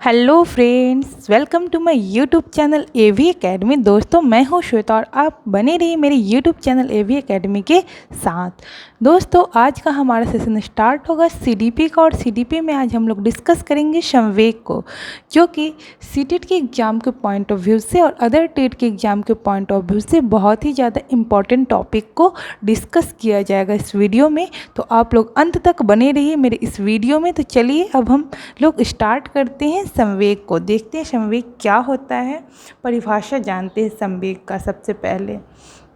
Hello friends, welcome to my YouTube channel AV academy. दोस्तों, मैं हूं श्वेता और आप बने रहिए मेरे यूट्यूब चैनल एवी एकेडमी के साथ। दोस्तों, आज का हमारा सेशन स्टार्ट होगा सीडीपी का, और सीडीपी में आज हम लोग डिस्कस करेंगे संवेग को, जो कि सीटेट के एग्ज़ाम के पॉइंट ऑफ व्यू से और अदर टेट के एग्ज़ाम के पॉइंट ऑफ व्यू से बहुत ही ज़्यादा इम्पॉर्टेंट टॉपिक को डिस्कस किया जाएगा इस वीडियो में। तो आप लोग अंत तक बने रहिए मेरे इस वीडियो में। तो चलिए अब हम लोग स्टार्ट करते हैं संवेग को। देखते हैं संवेग क्या होता है, परिभाषा जानते हैं संवेग का। सबसे पहले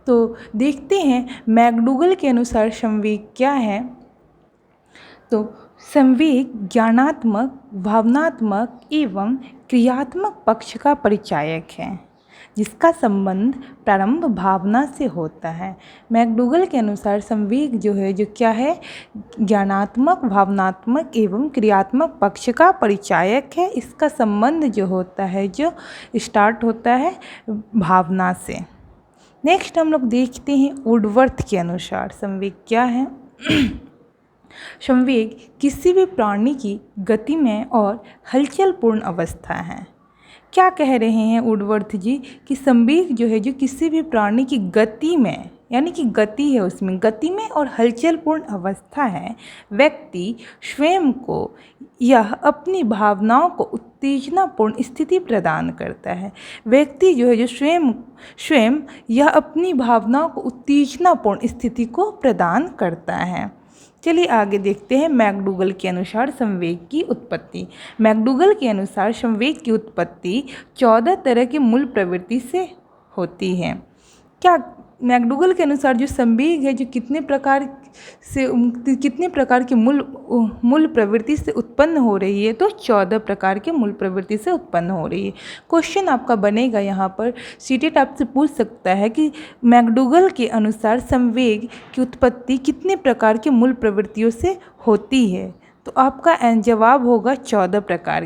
तो देखते हैं मैकडूगल के अनुसार संवेग क्या है। तो संवेग ज्ञानात्मक, भावनात्मक एवं क्रियात्मक पक्ष का परिचायक है, जिसका संबंध प्रारंभ भावना से होता है। मैकडूगल के अनुसार संवेग जो है, जो क्या है, ज्ञानात्मक, भावनात्मक एवं क्रियात्मक पक्ष का परिचायक है। इसका संबंध जो होता है, जो स्टार्ट होता है भावना से। नेक्स्ट हम लोग देखते हैं वुडवर्थ के अनुसार संवेग क्या है। संवेग किसी भी प्राणी की गतिमय और हलचलपूर्ण अवस्था है। क्या कह रहे हैं वुडवर्थ जी कि संवेग जो है, जो किसी भी प्राणी की गति में, यानी कि गति है उसमें, गति में और हलचलपूर्ण अवस्था है। व्यक्ति स्वयं को यह अपनी भावनाओं को उत्तेजनापूर्ण स्थिति प्रदान करता है। व्यक्ति जो है, जो स्वयं यह अपनी भावनाओं को उत्तेजनापूर्ण स्थिति को प्रदान करता है। चलिए आगे देखते हैं मैकडूगल के अनुसार संवेग की उत्पत्ति। मैकडूगल के अनुसार संवेग की उत्पत्ति 14 तरह की मूल प्रवृत्ति से होती है। क्या मैकडूगल के अनुसार जो संवेग है, जो कितने प्रकार की मूल प्रवृत्ति से उत्पन्न हो रही है, तो 14 प्रकार के मूल प्रवृत्ति से उत्पन्न हो रही है। क्वेश्चन आपका बनेगा यहाँ पर, सीटेट आपसे पूछ सकता है कि मैकडूगल के अनुसार संवेग की उत्पत्ति कितने प्रकार की मूल प्रवृत्तियों से होती है, तो आपका जवाब होगा 14 प्रकार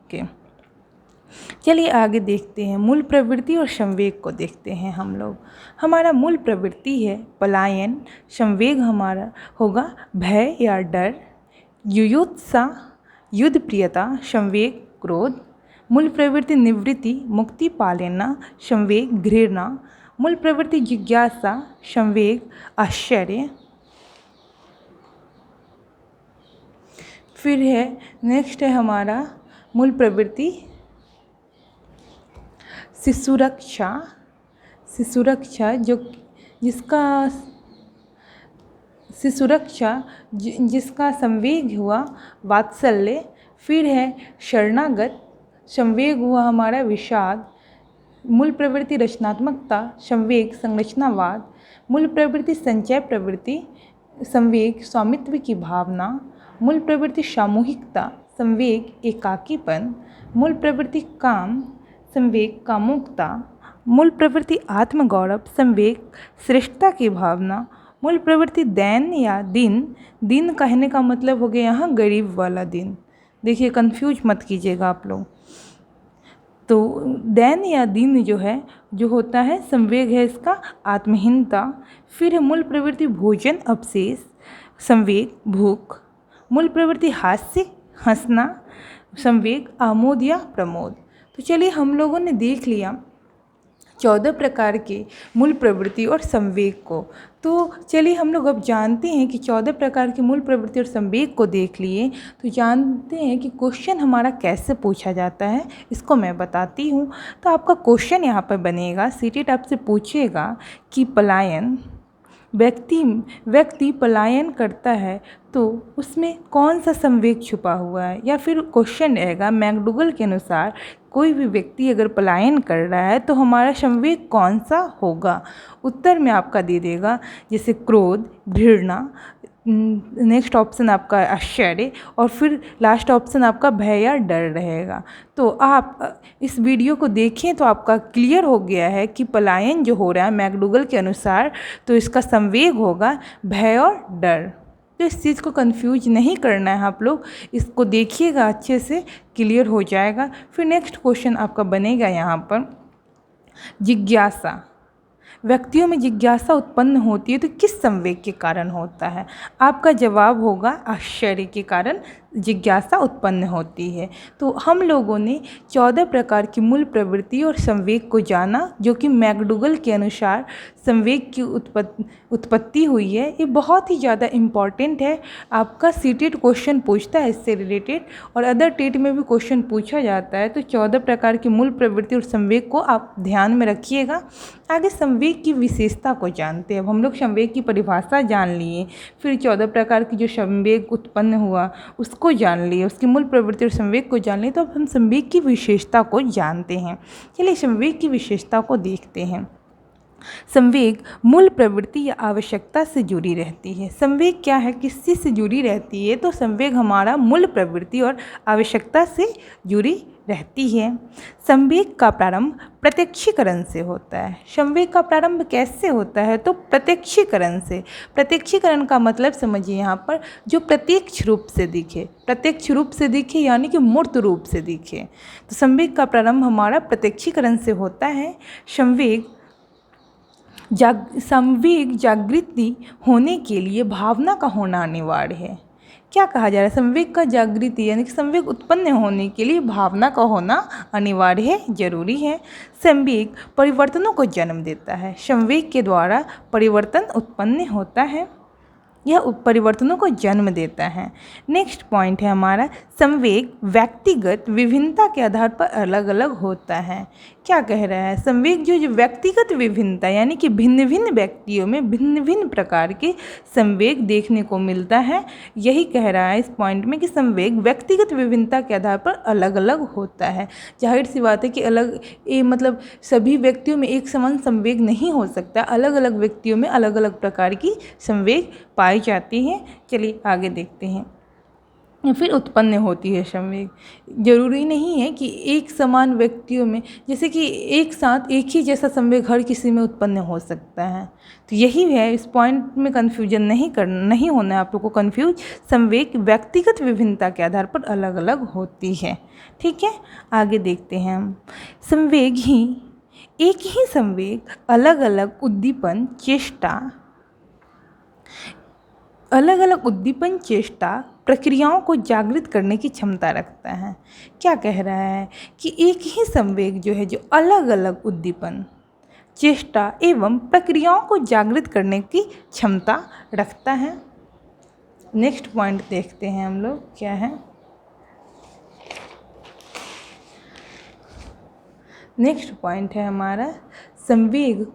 के। चलिए आगे देखते हैं मूल प्रवृत्ति और संवेग को देखते हैं हम लोग। हमारा मूल प्रवृत्ति है पलायन, संवेग हमारा होगा भय या डर, युयुत्सा युद्ध प्रियता, संवेग क्रोध। मूल प्रवृत्ति निवृत्ति मुक्ति पा लेना, संवेग घृणा। मूल प्रवृत्ति जिज्ञासा, संवेग आश्चर्य। फिर है नेक्स्ट है हमारा मूल प्रवृत्ति शिशुरक्षा, जिसका संवेग हुआ वात्सल्य। फिर है शरणागत, संवेग हुआ हमारा विषाद। मूल प्रवृत्ति रचनात्मकता, संवेग संरचनावाद। मूल प्रवृत्ति संचय प्रवृत्ति, संवेग स्वामित्व की भावना। मूल प्रवृत्ति सामूहिकता, संवेग एकाकीपन। मूल प्रवृत्ति काम, संवेग कामुकता। मूल प्रवृत्ति आत्मगौरव, संवेग श्रेष्ठता की भावना। मूल प्रवृत्ति दैन या दिन कहने का मतलब हो गया यहाँ गरीब वाला दिन। देखिए, कंफ्यूज मत कीजिएगा आप लोग। तो दैन या दिन जो है, जो होता है संवेग है इसका आत्महीनता। फिर है मूल प्रवृत्ति भोजन अवशेष, संवेग भूख। मूल प्रवृत्ति हास्य हंसना, संवेग आमोद या प्रमोद। तो चलिए हम लोगों ने देख लिया 14 प्रकार के मूल प्रवृत्ति और संवेग को। तो चलिए हम लोग अब जानते हैं कि 14 प्रकार की मूल प्रवृत्ति और संवेग को देख लिए, तो जानते हैं कि क्वेश्चन हमारा कैसे पूछा जाता है, इसको मैं बताती हूँ। तो आपका क्वेश्चन यहाँ पर बनेगा, सीटेट आपसे पूछेगा कि पलायन, व्यक्ति पलायन करता है तो उसमें कौन सा संवेग छुपा हुआ है। या फिर क्वेश्चन रहेगा मैकडूगल के अनुसार कोई भी व्यक्ति अगर पलायन कर रहा है तो हमारा संवेग कौन सा होगा। उत्तर में आपका दे देगा जैसे क्रोध, घृणा, नेक्स्ट ऑप्शन आपका आश्चर्य, और फिर लास्ट ऑप्शन आपका भय या डर रहेगा। तो आप इस वीडियो को देखें तो आपका क्लियर हो गया है कि पलायन जो हो रहा है मैकडूगल के अनुसार, तो इसका संवेग होगा भय और डर। तो इस चीज़ को कंफ्यूज नहीं करना है आप लोग, इसको देखिएगा अच्छे से, क्लियर हो जाएगा। फिर नेक्स्ट क्वेश्चन आपका बनेगा यहाँ पर जिज्ञासा। व्यक्तियों में जिज्ञासा उत्पन्न होती है तो किस संवेग के कारण होता है। आपका जवाब होगा आश्चर्य के कारण जिज्ञासा उत्पन्न होती है। तो हम लोगों ने 14 प्रकार की मूल प्रवृत्ति और संवेग को जाना, जो कि मैकडूगल के अनुसार संवेग की उत्पत्ति हुई है। ये बहुत ही ज़्यादा इम्पॉर्टेंट है। आपका सीटेट क्वेश्चन पूछता है इससे रिलेटेड, और अदर टेट में भी क्वेश्चन पूछा जाता है। तो 14 प्रकार की मूल प्रवृत्ति और संवेग को आप ध्यान में रखिएगा। आगे संवेग की विशेषता को जानते हैं। अब हम लोग संवेग की परिभाषा जान लिए, फिर 14 प्रकार की जो संवेग उत्पन्न हुआ उसको जान लिए, उसकी मूल प्रवृत्ति और संवेग को जान लिए। तो अब हम संवेग की विशेषता को जानते हैं। चलिए संवेग की विशेषता को देखते हैं। संवेग मूल प्रवृत्ति या आवश्यकता से जुड़ी रहती है। संवेग क्या है, किस चीज़ से जुड़ी रहती है? तो संवेग हमारा मूल प्रवृत्ति और आवश्यकता से जुड़ी रहती है। संवेग का प्रारंभ प्रत्यक्षीकरण से होता है। संवेग का प्रारंभ कैसे होता है? तो प्रत्यक्षीकरण से। प्रत्यक्षीकरण का मतलब समझिए यहाँ पर, जो प्रत्यक्ष रूप से दिखे, प्रत्यक्ष रूप से दिखे यानी कि मूर्त रूप से दिखे। तो संवेग का प्रारंभ हमारा प्रत्यक्षीकरण से होता है। संवेग जागृति होने के लिए भावना का होना अनिवार्य है। क्या कहा जा रहा है? संवेग का जागृति यानी कि संवेग उत्पन्न होने के लिए भावना का होना अनिवार्य है, जरूरी है। संवेग परिवर्तनों को जन्म देता है। संवेग के द्वारा परिवर्तन उत्पन्न होता है, यह परिवर्तनों को जन्म देता है। नेक्स्ट पॉइंट है हमारा, संवेग व्यक्तिगत विभिन्नता के आधार पर अलग अलग होता है। क्या कह रहा है? संवेग जो व्यक्तिगत विभिन्नता यानी कि भिन्न भिन्न व्यक्तियों में भिन्न भिन्न प्रकार के संवेग देखने को मिलता है। यही कह रहा है इस पॉइंट में कि संवेग व्यक्तिगत विभिन्नता के आधार पर अलग अलग होता है। जाहिर सी बात है कि मतलब सभी व्यक्तियों में एक समान संवेग नहीं हो सकता, अलग अलग व्यक्तियों में अलग अलग प्रकार की संवेग पाई जाती हैं। चलिए आगे देखते हैं। फिर उत्पन्न होती है संवेग। जरूरी नहीं है कि एक समान व्यक्तियों में, जैसे कि एक साथ एक ही जैसा संवेग हर किसी में उत्पन्न हो सकता है। तो यही है, इस पॉइंट में कन्फ्यूजन नहीं होना है आप लोग को कन्फ्यूज। संवेग व्यक्तिगत विभिन्नता के आधार पर अलग अलग होती है। ठीक है, आगे देखते हैं हम। संवेग ही एक ही संवेग अलग अलग उद्दीपन चेष्टा प्रक्रियाओं को जागृत करने की क्षमता रखता है। क्या कह रहा है कि एक ही संवेग जो है, जो अलग अलग उद्दीपन, चेष्टा एवं प्रक्रियाओं को जागृत करने की क्षमता रखता है। नेक्स्ट पॉइंट देखते हैं हम लोग, क्या है? नेक्स्ट पॉइंट है हमारा संवेग,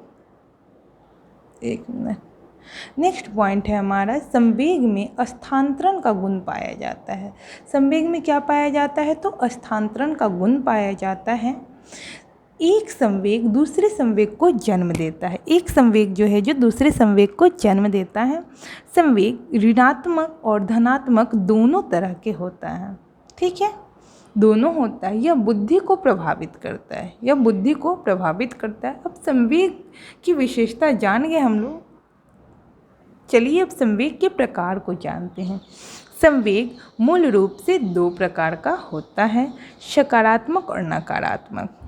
नेक्स्ट पॉइंट है हमारा, संवेग में स्थानांतरण का गुण पाया जाता है। संवेग में क्या पाया जाता है? तो स्थानांतरण का गुण पाया जाता है। एक संवेग दूसरे संवेग को जन्म देता है। एक संवेग जो है, जो दूसरे संवेग को जन्म देता है। संवेग ऋणात्मक और धनात्मक दोनों तरह के होता है। ठीक है, दोनों होता है। यह बुद्धि को प्रभावित करता है, यह बुद्धि को प्रभावित करता है। अब संवेग की विशेषता जान गए हम लोग। चलिए अब संवेग के प्रकार को जानते हैं। संवेग मूल रूप से दो प्रकार का होता है, सकारात्मक और नकारात्मक।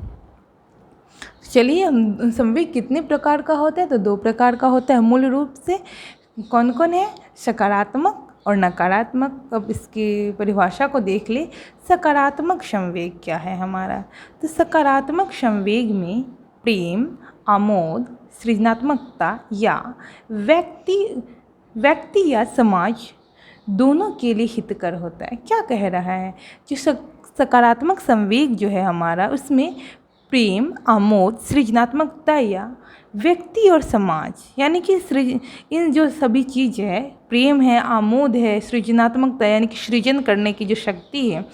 चलिए हम संवेग कितने प्रकार का होता है? तो दो प्रकार का होता है मूल रूप से। कौन कौन है? सकारात्मक और नकारात्मक। अब इसकी परिभाषा को देख ले। सकारात्मक संवेग क्या है हमारा? तो सकारात्मक संवेग में प्रेम, आमोद, सृजनात्मकता या व्यक्ति या समाज दोनों के लिए हितकर होता है। क्या कह रहा है? जो सकारात्मक संवेग जो है हमारा, उसमें प्रेम, आमोद, सृजनात्मकता या व्यक्ति और समाज यानी कि इन जो सभी चीज़ है, प्रेम है, आमोद है, सृजनात्मकता यानी कि सृजन करने की जो शक्ति है,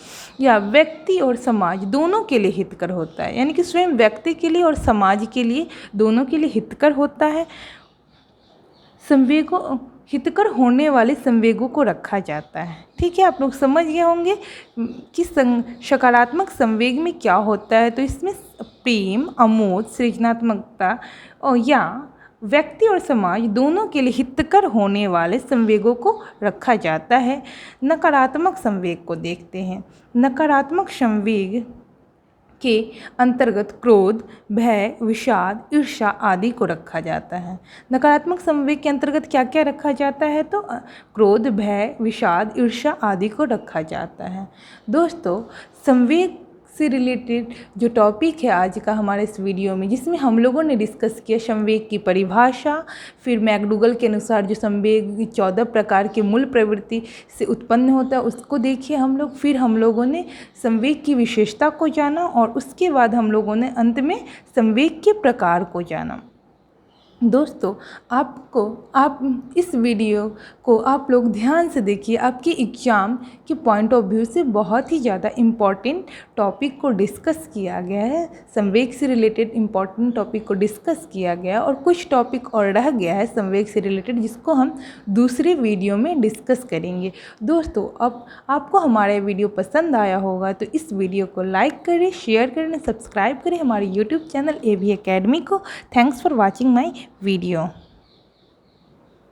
या व्यक्ति और समाज दोनों के लिए हितकर होता है। यानी कि स्वयं व्यक्ति के लिए और समाज के लिए, दोनों के लिए हितकर होता है। संवेगों, हितकर होने वाले संवेगों को रखा जाता है। ठीक है, आप लोग समझ गए होंगे कि सकारात्मक संवेग में क्या होता है। तो इसमें प्रेम, आमोद, सृजनात्मकता और या व्यक्ति और समाज दोनों के लिए हितकर होने वाले संवेगों को रखा जाता है। नकारात्मक संवेग को देखते हैं। नकारात्मक संवेग के अंतर्गत क्रोध, भय, विषाद, ईर्ष्या आदि को रखा जाता है। नकारात्मक संवेग के अंतर्गत क्या क्या रखा जाता है? तो क्रोध, भय, विषाद, ईर्ष्या आदि को रखा जाता है। दोस्तों, संवेग से रिलेटेड जो टॉपिक है आज का हमारे इस वीडियो में, जिसमें हम लोगों ने डिस्कस किया संवेग की परिभाषा, फिर मैकडूगल के अनुसार जो संवेग 14 प्रकार के मूल प्रवृत्ति से उत्पन्न होता है उसको देखिए हम लोग, फिर हम लोगों ने संवेग की विशेषता को जाना और उसके बाद हम लोगों ने अंत में संवेग के प्रकार को जाना। दोस्तों, आप इस वीडियो को आप लोग ध्यान से देखिए, आपके एग्ज़ाम के पॉइंट ऑफ व्यू से बहुत ही ज़्यादा इम्पॉर्टेंट टॉपिक को डिस्कस किया गया है। संवेग से रिलेटेड इम्पॉर्टेंट टॉपिक को डिस्कस किया गया और कुछ टॉपिक और रह गया है संवेग से रिलेटेड, जिसको हम दूसरे वीडियो में डिस्कस करेंगे। दोस्तों, अब आपको हमारा वीडियो पसंद आया होगा तो इस वीडियो को लाइक करें, शेयर करें, सब्सक्राइब करें हमारे यूट्यूब चैनल AV Academy को। Thanks for watching my video।